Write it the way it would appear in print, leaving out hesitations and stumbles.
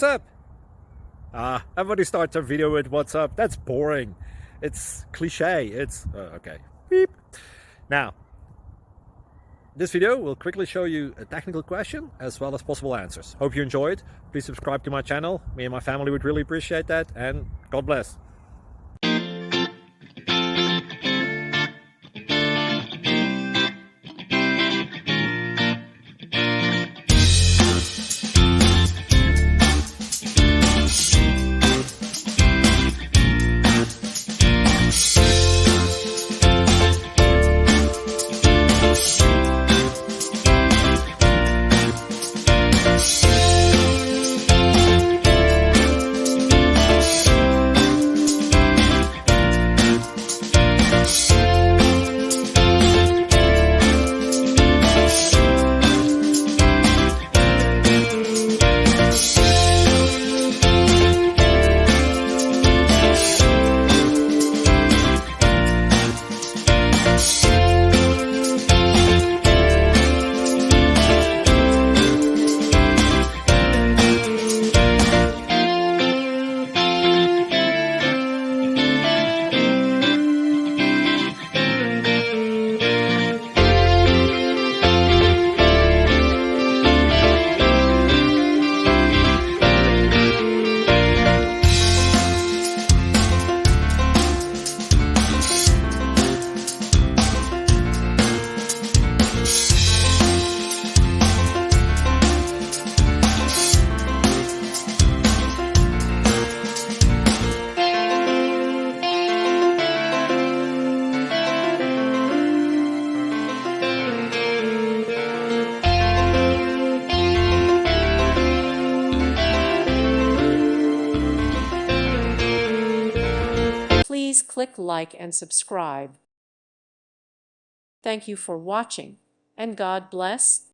what's up? Everybody starts their video with what's up. That's boring. It's cliche. It's okay. Beep. Now, this video will quickly show you a technical question as well as possible answers. Hope you enjoyed. Please subscribe to my channel. Me and my family would really appreciate that, and God bless. Please click like and subscribe. Thank you for watching, and God bless.